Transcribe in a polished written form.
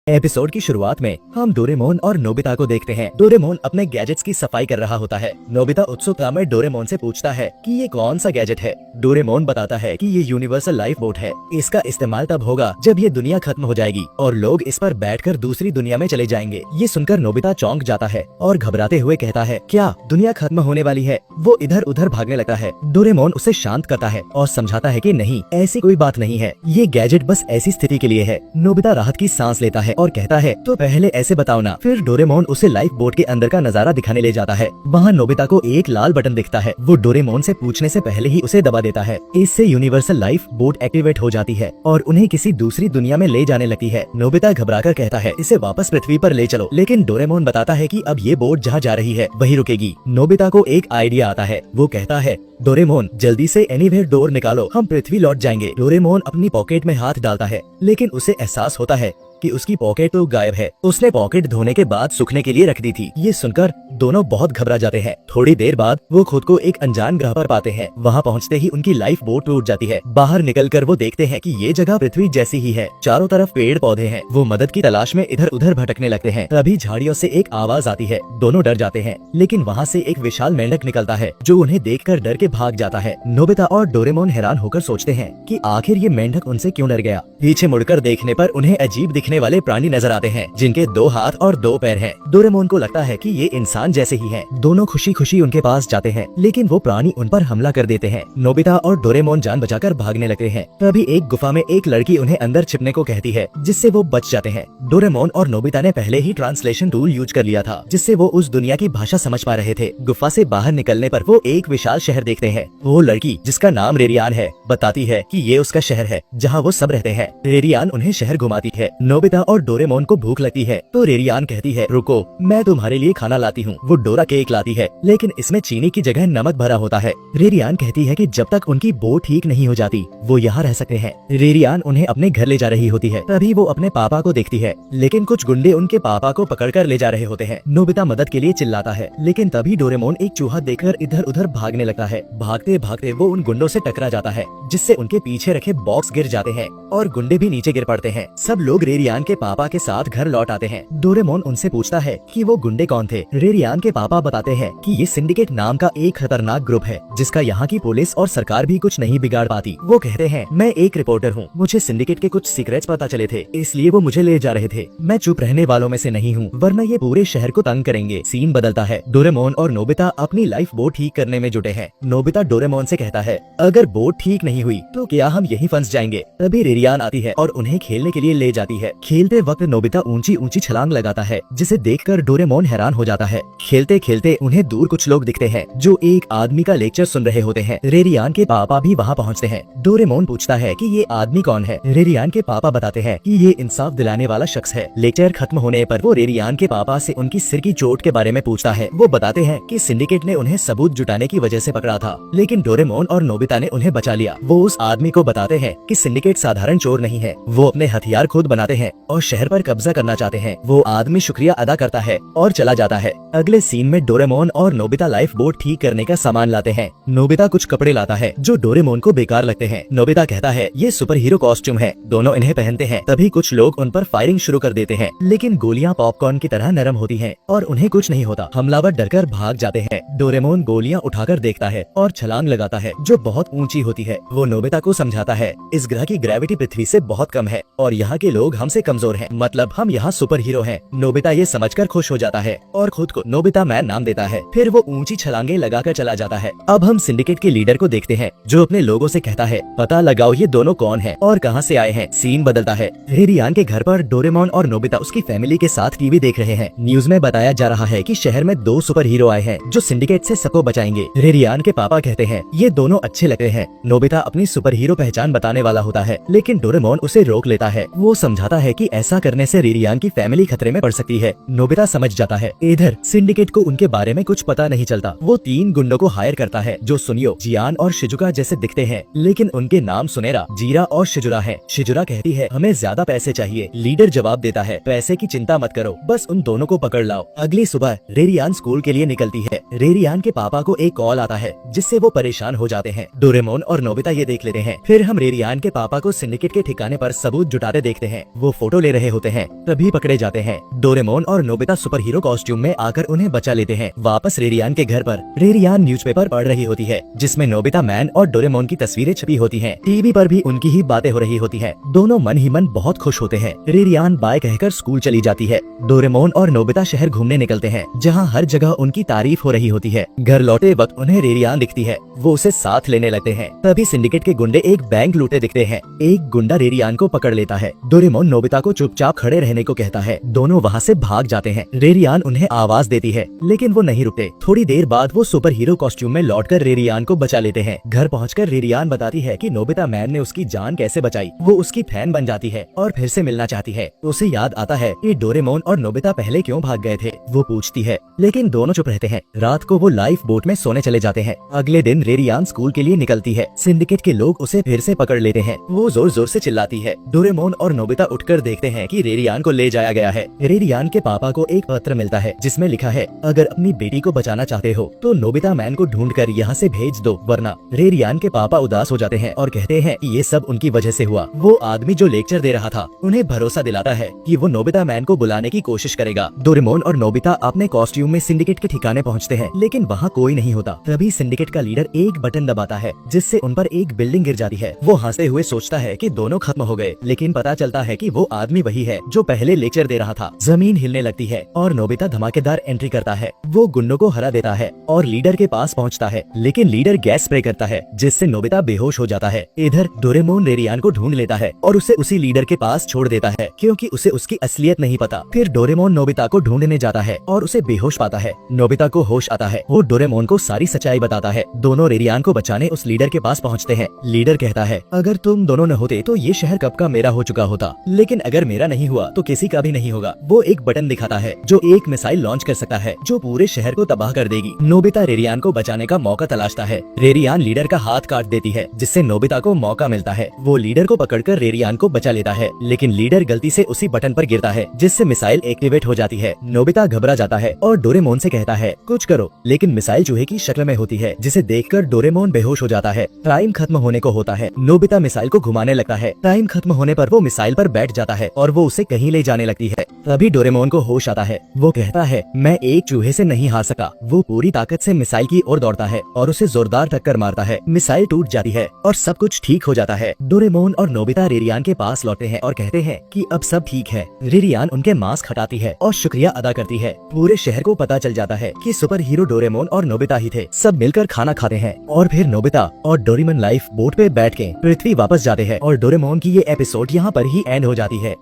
Episode की शुरुआत में हम डोरेमोन और नोबिता को देखते हैं। डोरेमोन अपने गैजेट्स की सफाई कर रहा होता है। नोबिता उत्सुकता में डोरेमोन से पूछता है कि ये कौन सा गैजेट है। डोरेमोन बताता है कि ये यूनिवर्सल लाइफ बोट है। इसका इस्तेमाल तब होगा जब ये दुनिया खत्म हो जाएगी और लोग इस पर बैठकर दूसरी दुनिया में चले जाएंगे। ये सुनकर नोबिता चौंक जाता है और घबराते हुए कहता है, क्या दुनिया खत्म होने वाली है? वो इधर उधर भागने लगता है। डोरेमोन उसे शांत करता है और समझाता है कि नहीं, ऐसी कोई बात नहीं है, ये गैजेट बस ऐसी स्थिति के लिए है। नोबिता राहत की सांस लेता है और कहता है, तो पहले ऐसे बताओ ना। फिर डोरेमोन उसे लाइफ बोट के अंदर का नजारा दिखाने ले जाता है। वहाँ नोबिता को एक लाल बटन दिखता है। वो डोरेमोन से पूछने से पहले ही उसे दबा देता है। इससे यूनिवर्सल लाइफ बोट एक्टिवेट हो जाती है और उन्हें किसी दूसरी दुनिया में ले जाने लगती है। नोबिता घबराकर कहता है, इसे वापस पृथ्वी पर ले चलो, लेकिन डोरेमोन बताता है कि अब ये बोट जहाँ जा रही है वही रुकेगी। नोबिता को एक आइडिया आता है। वो कहता है, डोरेमोन जल्दी से एनीवेयर डोर निकालो, हम पृथ्वी लौट जाएंगे। डोरेमोन अपनी पॉकेट में हाथ डालता है, लेकिन उसे एहसास होता है कि उसकी पॉकेट तो गायब है। उसने पॉकेट धोने के बाद सूखने के लिए रख दी थी। ये सुनकर दोनों बहुत घबरा जाते हैं। थोड़ी देर बाद वो खुद को एक अनजान ग्रह पर पाते हैं। वहाँ पहुँचते ही उनकी लाइफ बोट टूट जाती है। बाहर निकलकर वो देखते हैं कि ये जगह पृथ्वी जैसी ही है। चारों तरफ पेड़ पौधे हैं। वो मदद की तलाश में इधर उधर भटकने लगते हैं। तभी झाड़ियों से एक आवाज आती है। दोनों डर जाते हैं, लेकिन वहाँ से एक विशाल मेंढक निकलता है जो उन्हें देखकर डर के भाग जाता है। नोबिता और डोरेमोन हैरान होकर सोचते हैं कि आखिर ये मेंढक उनसे क्यों डर गया। पीछे मुड़कर देखने पर उन्हें अजीब दिखने वाले प्राणी नजर आते हैं जिनके 2 हाथ और 2 पैर हैं। डोरेमोन को लगता है कि ये इंसान जैसे ही हैं। दोनों खुशी खुशी उनके पास जाते हैं, लेकिन वो प्राणी उन पर हमला कर देते हैं। नोबिता और डोरेमोन जान बचाकर भागने लगते हैं। तभी एक गुफा में एक लड़की उन्हें अंदर छिपने को कहती है, जिससे वो बच जाते हैं। डोरेमोन और नोबिता ने पहले ही ट्रांसलेशन टूल यूज कर लिया था, जिससे वो उस दुनिया की भाषा समझ पा रहे थे। गुफा से बाहर निकलने पर वो एक विशाल शहर देखते हैं। वो लड़की, जिसका नाम रेरियान है, बताती है कि ये उसका शहर है जहाँ वो सब रहते हैं। रेरियान उन्हें शहर घुमाती है। नोबिता और डोरेमोन को भूख लगती है, तो रेरियान कहती है, रुको, मैं तुम्हारे लिए खाना लाती हूँ। वो डोरा केक लाती है, लेकिन इसमें चीनी की जगह नमक भरा होता है। रेरियान कहती है कि जब तक उनकी बोट ठीक नहीं हो जाती वो यहाँ रह सकते हैं। रेरियान उन्हें अपने घर ले जा रही होती है। तभी वो अपने पापा को देखती है, लेकिन कुछ गुंडे उनके पापा को पकड़कर ले जा रहे होते हैं। नोबिता मदद के लिए चिल्लाता है, लेकिन तभी डोरेमोन एक चूहा देखकर इधर उधर भागने लगता है। भागते भागते वो उन गुंडों से टकरा जाता है, जिससे उनके पीछे रखे बॉक्स गिर जाते हैं और गुंडे भी नीचे गिर पड़ते हैं। सब लोग रेरियान के पापा के साथ घर लौट आते हैं। डोरेमोन उनसे पूछता है कि वो गुंडे कौन थे। रेरियान के पापा बताते हैं कि ये सिंडिकेट नाम का एक खतरनाक ग्रुप है, जिसका यहाँ की पुलिस और सरकार भी कुछ नहीं बिगाड़ पाती। वो कहते हैं, मैं एक रिपोर्टर हूँ, मुझे सिंडिकेट के कुछ सीक्रेट्स पता चले थे, इसलिए वो मुझे ले जा रहे थे। मैं चुप रहने वालों में से नहीं हूँ, वरना ये पूरे शहर को तंग करेंगे। सीन बदलता है। डोरेमोन और नोबिता अपनी लाइफ बोट ठीक करने में जुटे हैं। नोबिता डोरेमोन से कहता है, अगर बोट ठीक नहीं हुई तो क्या हम यहीं फंस जाएंगे। तभी रेरियान आती है और उन्हें खेलने के लिए ले जाती है। खेलते वक्त नोबिता ऊंची ऊंची छलांग लगाता है, जिसे देखकर डोरेमोन हैरान हो जाता है। खेलते खेलते उन्हें दूर कुछ लोग दिखते हैं जो एक आदमी का लेक्चर सुन रहे होते हैं। रेरियान के पापा भी वहाँ पहुँचते हैं। डोरेमोन पूछता है कि ये आदमी कौन है। रेरियान के पापा बताते हैं कि ये इंसाफ दिलाने वाला शख्स है। लेक्चर खत्म होने पर वो रेरियान के पापा से उनकी सिर की चोट के बारे में पूछता है। वो बताते हैं कि सिंडिकेट ने उन्हें सबूत जुटाने की वजह से पकड़ा था, लेकिन डोरेमोन और नोबिता ने उन्हें बचा लिया। वो उस आदमी को बताते हैं कि सिंडिकेट साधारण चोर नहीं है, वो अपने हथियार खुद बनाते हैं और शहर पर कब्जा करना चाहते हैं। वो आदमी शुक्रिया अदा करता है और चला जाता है। अगले सीन में डोरेमोन और नोबिता लाइफ बोट ठीक करने का सामान लाते हैं। नोबिता कुछ कपड़े लाता है जो डोरेमोन को बेकार लगते हैं। नोबिता कहता है, ये सुपर हीरो कॉस्ट्यूम है। दोनों इन्हें पहनते हैं। तभी कुछ लोग उन पर फायरिंग शुरू कर देते हैं, लेकिन गोलियां पॉपकॉर्न की तरह नरम होती हैं और उन्हें कुछ नहीं होता। हमलावर डरकर भाग जाते हैं। डोरेमोन गोलियां उठाकर देखता है और छलांग लगाता है, जो बहुत ऊंची होती है। वो नोबिता को समझाता है, इस ग्रह की ग्रेविटी पृथ्वी से बहुत कम है और यहाँ के लोग हमसे कमजोर हैं, मतलब हम यहाँ सुपर हीरो हैं। नोबिता ये समझकर खुश हो जाता है और खुद को नोबिता मैन नाम देता है। फिर वो ऊंची छलांगे लगाकर चला जाता है। अब हम सिंडिकेट के लीडर को देखते हैं, जो अपने लोगों से कहता है, पता लगाओ ये दोनों कौन हैं और कहाँ से आए हैं। सीन बदलता है। रेरियान के घर पर डोरेमोन और नोबिता उसकी फैमिली के साथ टीवी देख रहे हैं। न्यूज में बताया जा रहा है कि शहर में 2 सुपर हीरो आए हैं जो सिंडिकेट से सबको बचाएंगे। रेरियान के पापा कहते हैं, ये दोनों अच्छे लगते हैं। नोबिता अपनी सुपर हीरो पहचान बताने वाला होता है, लेकिन डोरेमोन उसे रोक लेता है। वो समझाता है कि ऐसा करने से रेरियान की फैमिली खतरे में पड़ सकती है। नोबिता समझ जाता है। इधर सिंडिकेट को उनके बारे में कुछ पता नहीं चलता। वो 3 गुंडों को हायर करता है जो सुनियो, जियान और शिजुका जैसे दिखते हैं, लेकिन उनके नाम सुनेरा, जीरा और शिजुरा हैं। शिजुरा कहती है, हमें ज्यादा पैसे चाहिए। लीडर जवाब देता है, पैसे की चिंता मत करो, बस उन दोनों को पकड़ लाओ। अगली सुबह रेरियान स्कूल के लिए निकलती है। रेरियान के पापा को एक कॉल आता है, जिससे वो परेशान हो जाते हैं। डोरेमोन और नोबिता ये देख लेते हैं। फिर हम रेरियान के पापा को सिंडिकेट के ठिकाने पर सबूत जुटाते देखते हैं। वो वो फोटो ले रहे होते हैं तभी पकड़े जाते हैं। डोरेमोन और नोबिता सुपर हीरो कॉस्ट्यूम में आकर उन्हें बचा लेते हैं। वापस रेरियान के घर पर रेरियान न्यूज़पेपर पढ़ रही होती है जिसमें नोबिता मैन और डोरेमोन की तस्वीरें छपी होती हैं। टीवी पर भी उनकी ही बातें हो रही होती हैं। दोनों मन ही मन बहुत खुश होते हैं। रेरियान बाय कहकर स्कूल चली जाती है। डोरेमोन और नोबिता शहर घूमने निकलते हैं जहाँ हर जगह उनकी तारीफ हो रही होती है। घर लौटे वक्त उन्हें रेरियान दिखती है। वो उसे साथ लेने लगते हैं। तभी सिंडिकेट के गुंडे एक बैंक लूटे दिखते हैं। एक गुंडा रेरियान को पकड़ लेता है। डोरेमोन नोबिता को चुपचाप खड़े रहने को कहता है। दोनों वहाँ से भाग जाते हैं। रेरियान उन्हें आवाज देती है लेकिन वो नहीं रुकते। थोड़ी देर बाद वो सुपर हीरो कॉस्ट्यूम में लौटकर रेरियान को बचा लेते हैं। घर पहुंचकर रेरियान बताती है कि नोबिता मैन ने उसकी जान कैसे बचाई। वो उसकी फैन बन जाती है और फिर से मिलना चाहती है। उसे याद आता है कि डोरेमोन और नोबिता पहले क्यों भाग गए थे। वो पूछती है लेकिन दोनों चुप रहते हैं। रात को वो लाइफ बोट में सोने चले जाते हैं। अगले दिन रेरियान स्कूल के लिए निकलती है। सिंडिकेट के लोग उसे फिर से पकड़ लेते हैं। वो जोर जोर से चिल्लाती है। डोरेमोन और नोबिता उठकर देखते हैं कि रेरियान को ले जाया गया है। रेरियान के पापा को एक पत्र मिलता है जिसमें लिखा है, अगर अपनी बेटी को बचाना चाहते हो तो नोबिता मैन को ढूंढकर यहाँ से भेज दो, वरना। रेरियान के पापा उदास हो जाते हैं और कहते हैं कि ये सब उनकी वजह से हुआ। वो आदमी जो लेक्चर दे रहा था उन्हें भरोसा दिलाता है कि वो नोबिता मैन को बुलाने की कोशिश करेगा। डोरेमोन और नोबिता अपने कॉस्ट्यूम में सिंडिकेट के ठिकाने पहुँचते हैं लेकिन वहाँ कोई नहीं होता। तभी सिंडिकेट का लीडर एक बटन दबाता है जिससे उन पर एक बिल्डिंग गिर जाती है। वो हंसते हुए सोचता है कि दोनों खत्म हो गए, लेकिन पता चलता है कि वो आदमी वही है जो पहले लेक्चर दे रहा था। जमीन हिलने लगती है और नोबिता धमाकेदार एंट्री करता है। वो गुंडों को हरा देता है और लीडर के पास पहुंचता है, लेकिन लीडर गैस स्प्रे करता है जिससे नोबिता बेहोश हो जाता है। इधर डोरेमोन रेरियान को ढूंढ लेता है और उसे उसी लीडर के पास छोड़ देता है क्योंकि उसे उसकी असलियत नहीं पता। फिर डोरेमोन नोबिता को ढूंढने जाता है और उसे बेहोश पाता है। नोबिता को होश आता है। वो डोरेमोन को सारी सच्चाई बताता है। दोनों रेरियान को बचाने उस लीडर के पास पहुंचते हैं। लीडर कहता है, अगर तुम दोनों न होते तो ये शहर कब का मेरा हो चुका होता, लेकिन अगर मेरा नहीं हुआ तो किसी का भी नहीं होगा। वो एक बटन दिखाता है जो एक मिसाइल लॉन्च कर सकता है जो पूरे शहर को तबाह कर देगी। नोबिता रेरियान को बचाने का मौका तलाशता है। रेरियान लीडर का हाथ काट देती है जिससे नोबिता को मौका मिलता है। वो लीडर को पकड़कर रेरियान को बचा लेता है, लेकिन लीडर गलती से उसी बटन पर गिरता है जिससे मिसाइल एक्टिवेट हो जाती है। नोबिता घबरा जाता है और डोरेमोन से कहता है कुछ करो, लेकिन मिसाइल चूहे की शक्ल में होती है जिसे देखकर डोरेमोन बेहोश हो जाता है। टाइम खत्म होने को होता है। नोबिता मिसाइल को घुमाने लगता है। टाइम खत्म होने पर वो मिसाइल पर बैठ जाता है और वो उसे कहीं ले जाने लगती है। तभी डोरेमोन को होश आता है। वो कहता है, मैं एक चूहे से नहीं हार सका। वो पूरी ताकत से मिसाइल की ओर दौड़ता है और उसे जोरदार टक्कर मारता है। मिसाइल टूट जाती है और सब कुछ ठीक हो जाता है। डोरेमोन और नोबिता रेरियान के पास लौटते हैं और कहते हैं कि अब सब ठीक है। रेरियान उनके मास्क हटाती है और शुक्रिया अदा करती है। पूरे शहर को पता चल जाता है कि सुपर हीरो डोरेमोन और नोबिता ही थे। सब मिलकर खाना खाते हैं और फिर नोबिता और डोरेमोन लाइफ बोट पे बैठ के पृथ्वी वापस जाते हैं और डोरेमोन की ये एपिसोड यहाँ पर ही एंड हो जाती है।